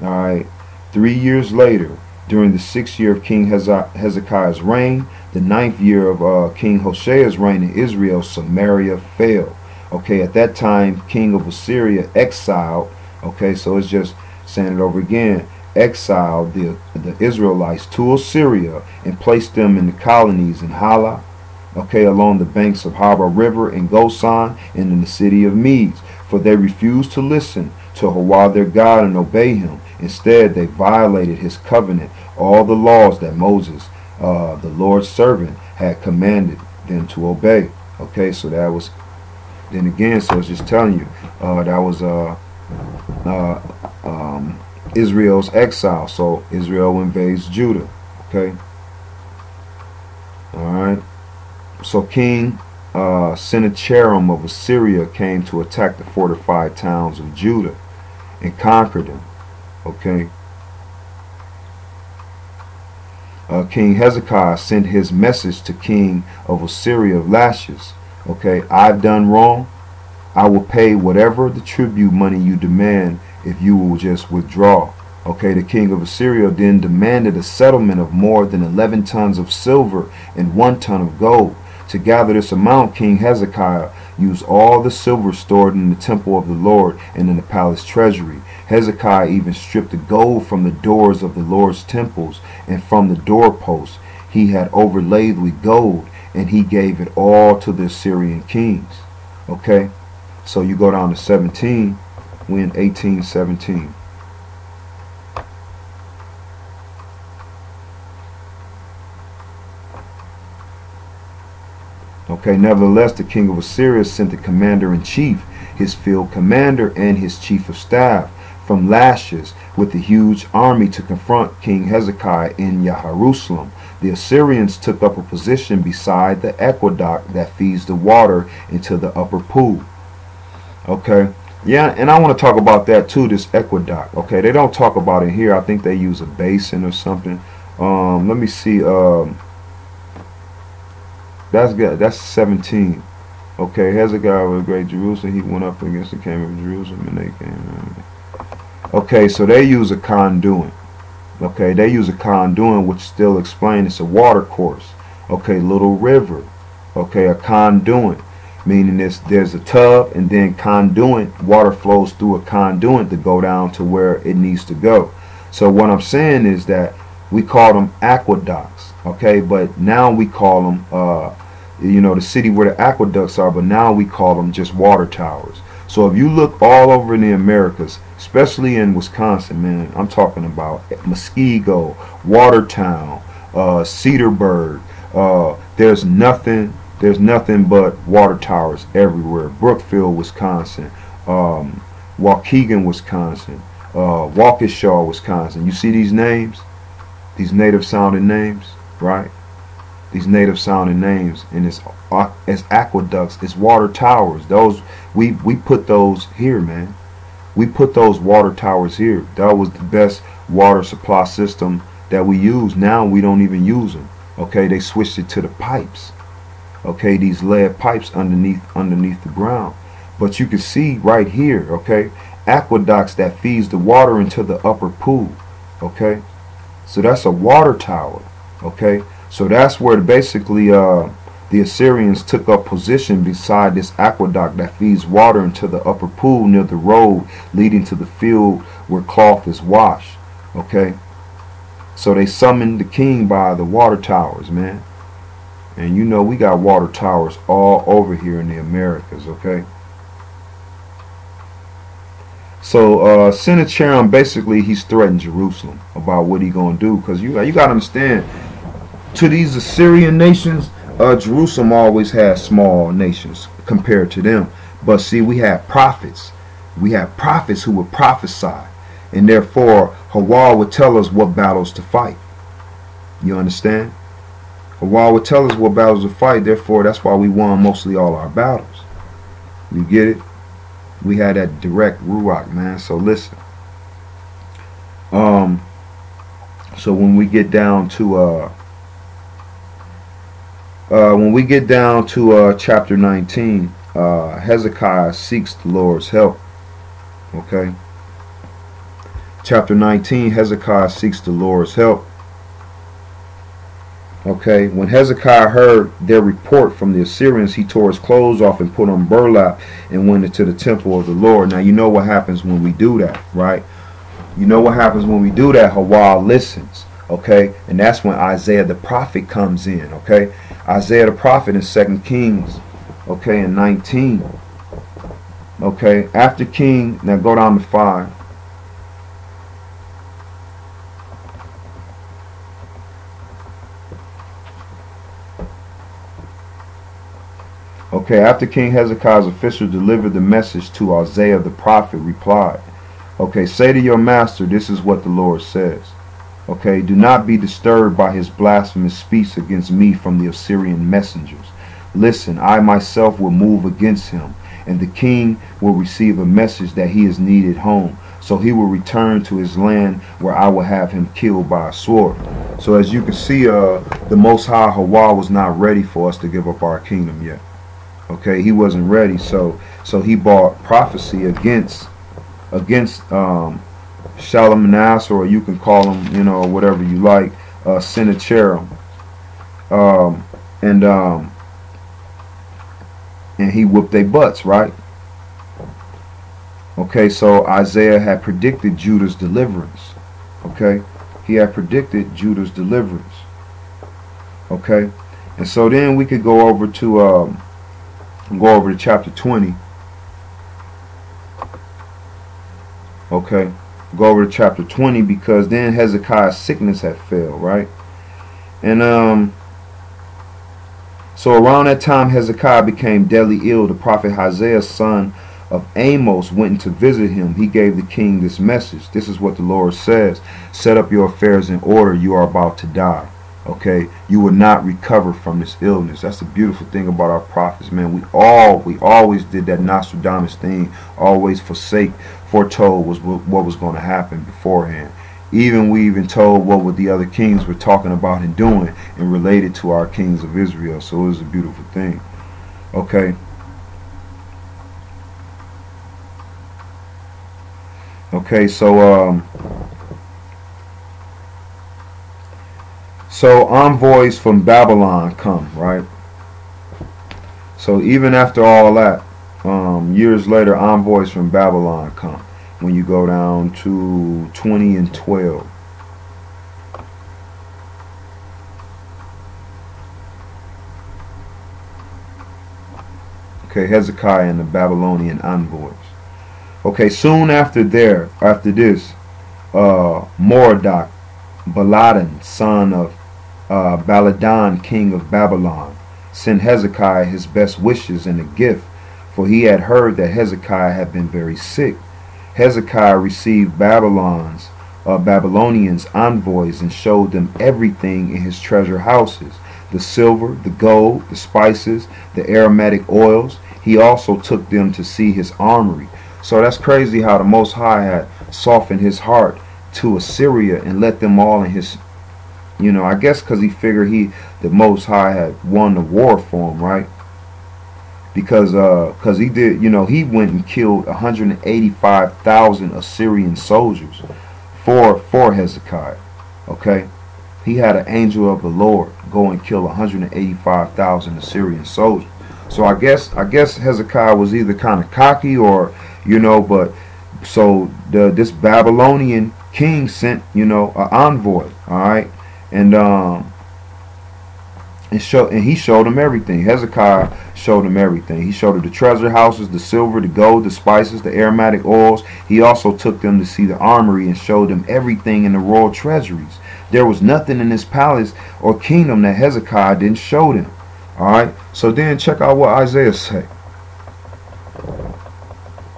all right, 3 years later, during the 6th year of King Hezekiah's reign, the 9th year of King Hoshea's reign in Israel, Samaria fell. Okay, at that time, king of Assyria exiled Okay, so it's just saying it over again. Exiled the Israelites to Assyria and placed them in the colonies in Hala, okay, along the banks of Haba River in Goshen and in the city of Medes. For they refused to listen to Ahchwa their God and obey him. Instead, they violated his covenant, all the laws that Moses, the Lord's servant, had commanded them to obey. Okay, so that was, then again, so it's just telling you, that was Israel's exile. So Israel invades Judah. Okay. Alright. So King Sennacherib of Assyria came to attack the fortified towns of Judah and conquered them. Okay. King Hezekiah sent his message to King of Assyria of Lashes. Okay, I've done wrong. I will pay whatever the tribute money you demand if you will just withdraw. Okay, the king of Assyria then demanded a settlement of more than 11 tons of silver and 1 ton of gold. To gather this amount, King Hezekiah used all the silver stored in the temple of the Lord and in the palace treasury. Hezekiah even stripped the gold from the doors of the Lord's temples and from the doorposts he had overlaid with gold, and he gave it all to the Assyrian kings. Okay, so you go down to 17. We in 1817. Okay, nevertheless, the king of Assyria sent the commander-in-chief, his field commander, and his chief of staff from Lashes with a huge army to confront King Hezekiah in Jerusalem. The Assyrians took up a position beside the aqueduct that feeds the water into the upper pool. Okay, yeah, and I want to talk about that too, this aqueduct. Okay, they don't talk about it here. I think they use a basin or something. Let me see. That's good. That's 17. Okay, Hezekiah was great Jerusalem. He went up against the king of Jerusalem, and they came. Okay, so they use a conduit. Okay, they use a conduit, which still explains it's a water course. Okay, little river. Okay, a conduit, meaning there's a tub, and then conduit, water flows through a conduit to go down to where it needs to go. So what I'm saying is that we call them aqueducts. Okay, but now we call them, the city where the aqueducts are, but now we call them just water towers. So if you look all over in the Americas, especially in Wisconsin, man, I'm talking about Muskego, Watertown, Cedarburg, there's nothing but water towers everywhere. Brookfield, Wisconsin, Waukegan, Wisconsin, Waukesha, Wisconsin. You see these names? These native sounding names, right? These native sounding names, and it's aqueducts, it's water towers. Those we put those here, man. We put those water towers here. That was the best water supply system that we use. Now we don't even use them. Okay, they switched it to the pipes. Okay, these lead pipes underneath the ground. But you can see right here, okay, aqueducts that feeds the water into the upper pool. Okay, so that's a water tower. Okay, so that's where basically the Assyrians took up position beside this aqueduct that feeds water into the upper pool near the road leading to the field where cloth is washed. Okay, so they summoned the king by the water towers, man. And you know we got water towers all over here in the Americas. Okay, so Sennacherib, basically he's threatened Jerusalem about what he gonna do, because you gotta understand, to these Assyrian nations, Jerusalem always had small nations compared to them. But see, we had prophets. We had prophets who would prophesy, and therefore Ahchwa would tell us what battles to fight. You understand? Ahchwa would tell us what battles to fight. Therefore, that's why we won mostly all our battles. You get it? We had that direct ruach, man. So listen. So when we get down to chapter 19, Hezekiah seeks the Lord's help. Okay. Chapter 19, Hezekiah seeks the Lord's help. Okay, when Hezekiah heard their report from the Assyrians, he tore his clothes off and put on burlap and went into the temple of the Lord. Now, you know what happens when we do that, right? You know what happens when we do that? Hawal listens, okay? And that's when Isaiah the prophet comes in, okay? Isaiah the prophet in 2 Kings, okay, in 19. Okay, after King, now go down to 5. Okay, after King Hezekiah's official delivered the message to Isaiah the prophet, replied, okay, say to your master, this is what the Lord says. Okay, do not be disturbed by his blasphemous speech against me from the Assyrian messengers. Listen, I myself will move against him, and the king will receive a message that he is needed home. So he will return to his land where I will have him killed by a sword. So as you can see, the Most High Hawa was not ready for us to give up our kingdom yet. Okay, he wasn't ready, so he brought prophecy against Shalmaneser, or you can call him, you know, whatever you like, Sennacherib, and he whooped their butts, right? Okay, so Isaiah had predicted Judah's deliverance. Okay, he had predicted Judah's deliverance. Okay, and so then we could go over to chapter 20. Okay, go over to chapter 20, because then Hezekiah's sickness had failed, right? And so around that time Hezekiah became deadly ill. The prophet Isaiah, son of Amos, went to visit him. He gave the king this message. This is what the Lord says: set up your affairs in order, you are about to die. Okay, you will not recover from this illness. That's the beautiful thing about our prophets, man. We always did that Nostradamus thing, always foretold what was going to happen beforehand. We even told what the other kings were talking about and doing, and related to our kings of Israel. So it was a beautiful thing. Okay. Okay, so envoys from Babylon come, right? So even after all that, years later, envoys from Babylon come. When you go down to 20 and 12. Okay, Hezekiah and the Babylonian envoys. Okay, soon after this, Merodach, Baladan, son of Baladan, king of Babylon, sent Hezekiah his best wishes and a gift, for he had heard that Hezekiah had been very sick. Hezekiah received Babylonians envoys and showed them everything in his treasure houses, the silver, the gold, the spices, the aromatic oils. He also took them to see his armory. So that's crazy how the Most High had softened his heart to Assyria and let them all in his, you know, I guess because he figured the Most High had won the war for him, right? Because he did, you know, he went and killed 185,000 Assyrian soldiers for Hezekiah. Okay, he had an angel of the Lord go and kill 185,000 Assyrian soldiers. So I guess Hezekiah was either kind of cocky, or, you know, but so this Babylonian king sent, you know, an envoy, all right, and he showed him everything. Hezekiah showed him everything. He showed him the treasure houses, the silver, the gold, the spices, the aromatic oils. He also took them to see the armory and showed them everything in the royal treasuries. There was nothing in this palace or kingdom that Hezekiah didn't show them. Alright, so then check out what Isaiah said.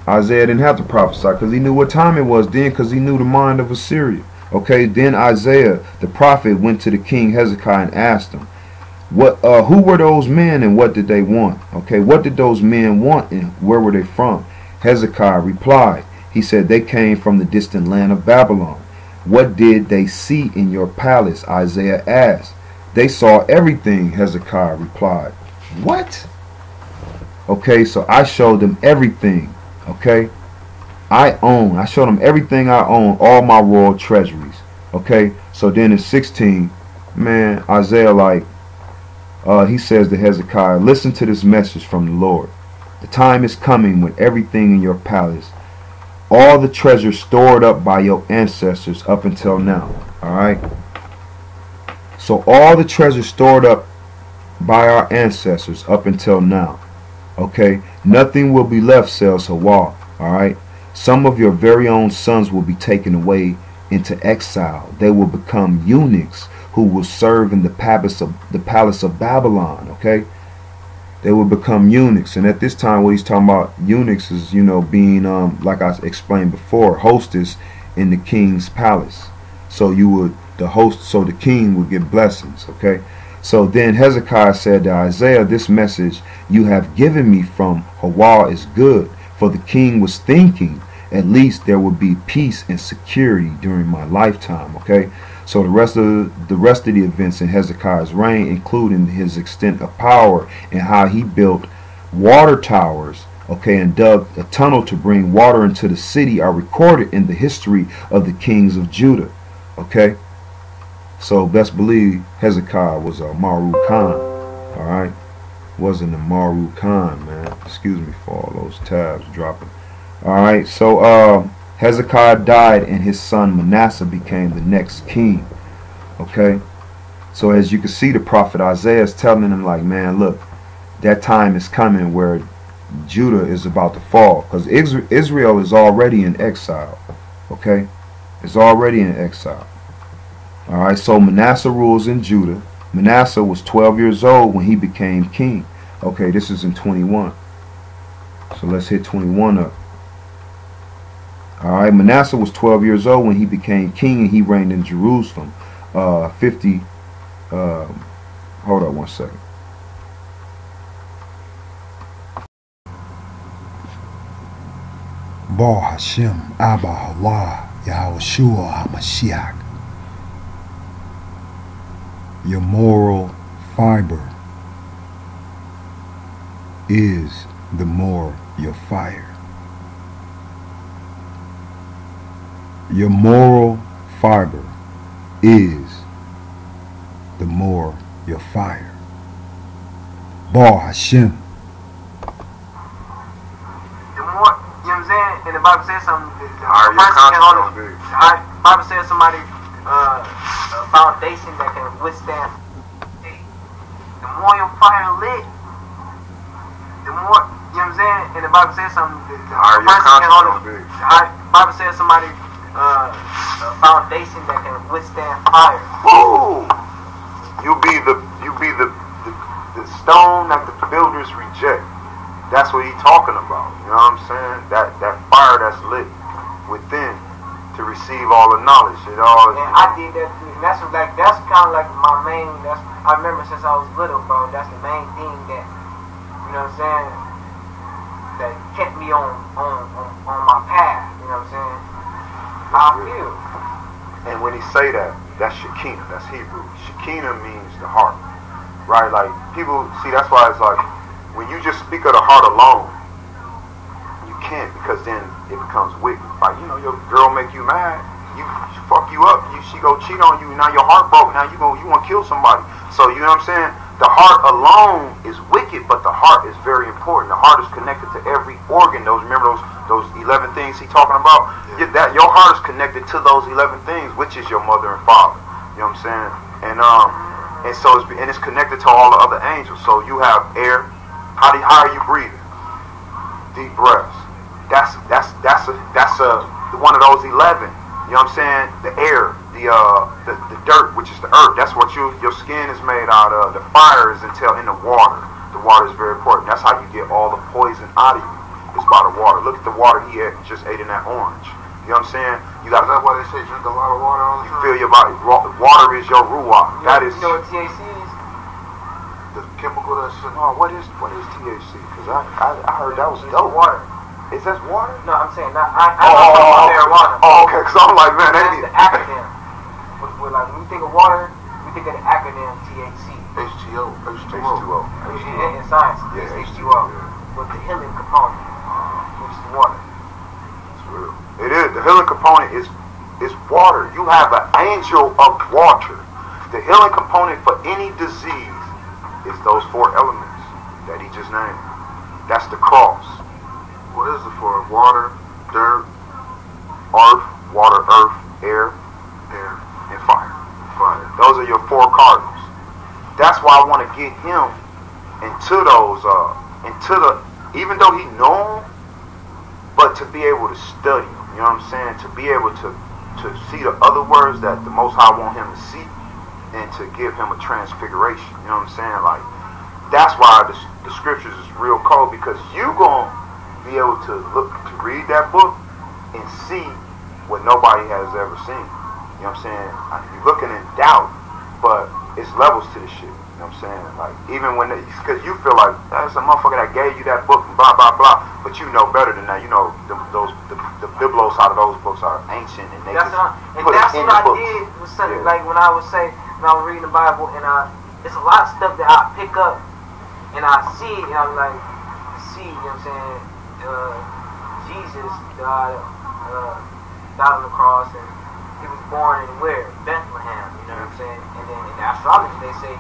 Isaiah didn't have to prophesy because he knew what time it was then, because he knew the mind of Assyria. Okay, then Isaiah the prophet went to the king Hezekiah and asked him, who were those men and what did they want? Okay, what did those men want and where were they from? Hezekiah replied, he said, they came from the distant land of Babylon. What did they see in your palace? Isaiah asked. They saw everything, Hezekiah replied. What? Okay, so I showed them everything. Okay, I showed them everything I own, all my royal treasuries. Okay, so then in 16, man, Isaiah, like, he says to Hezekiah, listen to this message from the Lord. The time is coming when everything in your palace, all the treasure stored up by your ancestors up until now, alright? So all the treasure stored up by our ancestors up until now, okay? Nothing will be left, says Ahchwa, alright? Some of your very own sons will be taken away into exile. They will become eunuchs who will serve in the palace of Babylon, okay? They will become eunuchs. And at this time, what he's talking about, eunuchs is, you know, being, like I explained before, hostess in the king's palace. So you would, so the king would get blessings, okay? So then Hezekiah said to Isaiah, this message you have given me from Ahchwa is good, for the king was thinking, at least there would be peace and security during my lifetime, okay? So the rest of the events in Hezekiah's reign, including his extent of power and how he built water towers, okay, and dug a tunnel to bring water into the city, are recorded in the history of the kings of Judah, okay? So best believe Hezekiah was a Maru Khan, all right? Wasn't a Maru Khan, man. Excuse me for all those tabs dropping. All right, so Hezekiah died and his son Menasseh became the next king, okay? So as you can see, the prophet Isaiah is telling him, like, man, look, that time is coming where Judah is about to fall, because Israel is already in exile, okay? It's already in exile. All right, so Manasseh rules in Judah. Manasseh was 12 years old when he became king. Okay, this is in 21. So let's hit 21 up. All right, Manasseh was 12 years old when he became king, and he reigned in Jerusalem. Hold on one second. Ba Hashem Abba Hawa Yahushua HaMashiach. Your moral fiber is the more your fire. Your moral fiber is the more your fire. Ba Hashem. The more, you know what I'm saying? And the Bible says something. The Bible says somebody, a foundation that can withstand. The more your fire lit, the more, you know what I'm saying? And the Bible says something. The Bible says somebody, a foundation that can withstand fire. Ooh, you be the stone that the builders reject. That's what he's talking about. You know what I'm saying? That fire that's lit within to receive all the knowledge. It all. And I did that. That's kind of like my main. I remember since I was little, bro. That's the main thing that, you know what I'm saying, that kept me on my path. You know what I'm saying? How I feel. And when he say that, that's Shekinah. That's Hebrew. Shekinah means the heart, right? Like people see. That's why it's like when you just speak of the heart alone, you can't, because then it becomes wicked. Like, you know, your girl make you mad, she fuck you up, she go cheat on you, now your heart broke, now you want to kill somebody. So you know what I'm saying? The heart alone is wicked, but the heart is very important. The heart is connected to every organ. Remember those 11 things he talking about? Yeah. Your heart is connected to those 11 things, which is your mother and father. You know what I'm saying? And so it's connected to all the other angels. So you have air. How are you breathing? Deep breaths. That's one of those 11. You know what I'm saying? The air, the dirt, which is the earth. That's what your skin is made out of. The fire is in the water. The water is very important. That's how you get all the poison out of you. It's by the water. Look at the water he just ate in that orange. You know what I'm saying? Is that why they say drink a lot of water all the time? You feel your body. Water is your ruach. You know what THC is? The chemical that's in. Oh, what is THC? Because I heard that was dope. Water. Is that water? No, I'm saying I don't know about marijuana. Oh, okay. Because I'm like, man, that's the acronym. Like when you think of water, we think of the acronym THC. H2O. In science, it's H2O. With the healing component, which is water. It's real. It is. The healing component is water. You have an angel of water. The healing component for any disease is those 4 elements that he just named. That's the cross. What is it for? Water, dirt, Earth, water, earth, air, and fire. fire. Those are your 4 cardinals. That's why I want to get him into those, even though he know them, but to be able to study them, you know what I'm saying? To be able to see the other words that the Most High want him to see, and to give him a transfiguration, you know what I'm saying? Like, that's why the scriptures is real cold, because you going to be able to read that book and see what nobody has ever seen. You know what I'm saying? You're looking in doubt, but it's levels to this shit. You know what I'm saying? Like, even when, because you feel like, that's a motherfucker that gave you that book and blah, blah, blah, but you know better than that. You know, the biblos out of those books are ancient, and they that's put it in the books. Did was something, like when I was reading the Bible, and it's a lot of stuff that I pick up, and I see it, and I'm like, you know what I'm saying? Jesus died on the cross, and he was born in where? Bethlehem, you know what I'm saying? And then in astrology they say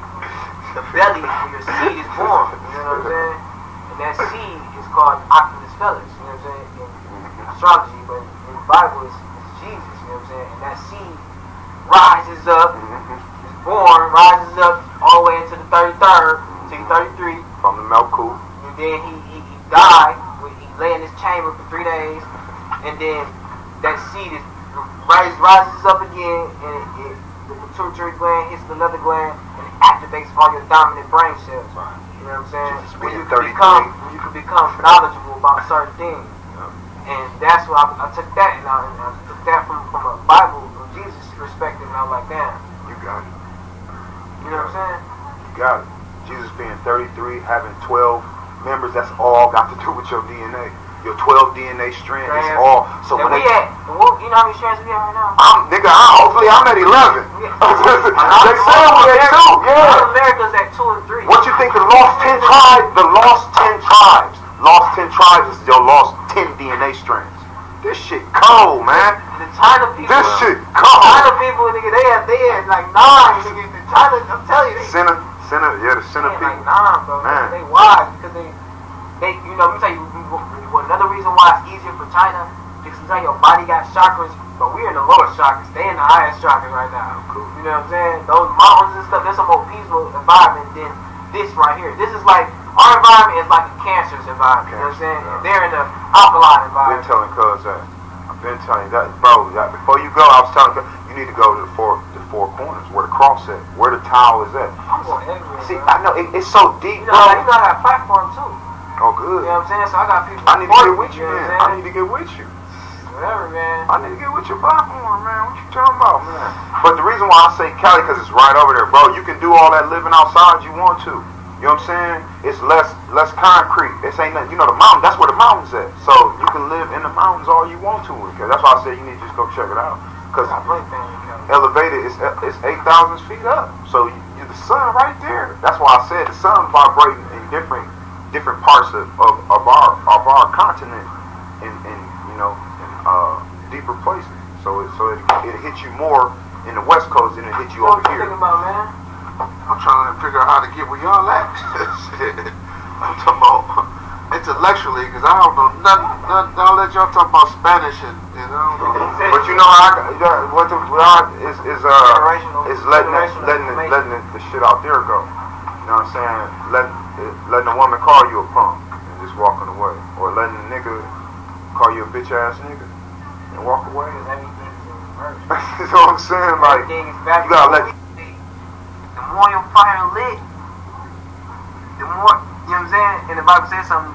the belly is where your seed is born, you know what I'm saying? And that seed is called Oculus Felix, you know what I'm saying? In astrology, but in the Bible it's Jesus, you know what I'm saying? And that seed rises up, is born, rises up all the way into the 33rd, to 33. From the Melku. And then he died, he lay in his chamber for 3 days, and then that seed is rises up again, and the pituitary gland hits another gland, and it activates all your dominant brain cells. Right. You know what I'm saying? When you can become knowledgeable about certain things. Yeah. And that's why I took that, and I took that from a Bible, from Jesus' perspective, and I was like, damn. You got it. You know what I'm saying? You got it. Jesus being 33, having 12 members, that's all got to do with your DNA. Your 12 DNA strands is all. So when you know how many strands we have right now? Hopefully I'm at 11. They say we at 2. Yeah. America's at 2 and 3. What you think the lost 10 tribes? The lost 10 tribes. Lost 10 tribes is your lost 10 DNA strands. This shit cold, man. The China people. This shit cold. China people, nigga, they had like 9. Nigga, the China, I'm telling you. The Sinner people. Like 9, bro. Man. They wise because they, you know, let me tell you, another reason why it's easier for China, because your body got chakras, but we're in the lowest chakras. They in the highest chakras right now. Cool. You know what I'm saying? Those mountains and stuff, there's a more peaceful environment than this right here. This is like, our environment is like a Cancer's environment. You know what I'm saying? Yeah. They're in the alkaline environment. I've been telling Cuz that. I've been telling you that, bro. Before you go, I was telling Cuz, you need to go to the four corners, where the cross at, where the towel is at. I'm going everywhere. See, bro. I know it's so deep, bro. You know I got a platform too. Oh, good. You know what I'm saying? So I got people. I need to get with you, man. I need to get with you. Whatever, man. I need to get with your platform, man. What you talking about, man? But the reason why I say Cali, because it's right over there, bro. You can do all that living outside you want to. You know what I'm saying? It's less concrete. This ain't nothing. You know the mountain. That's where the mountain's at. So you can live in the mountains all you want to. Because that's why I said you need to just go check it out. Because elevated is 8,000 feet up. So you're the sun right there. That's why I said the sun vibrating in different parts of our continent in you know deeper places. So it hits you more in the West Coast than it hits you over here. What you think about, man? I'm trying to figure out how to get where y'all at. I'm talking about intellectually, because I don't know nothing. I'll let y'all talk about Spanish and you know. But you know what is letting the shit out there go. You know what I'm saying? Letting a woman call you a punk and just walking away, or letting a nigga call you a bitch ass nigga and walk away. You know what I'm saying? Like, you gotta let. The more your fire lit, the more, you know what I'm saying? And the Bible says something.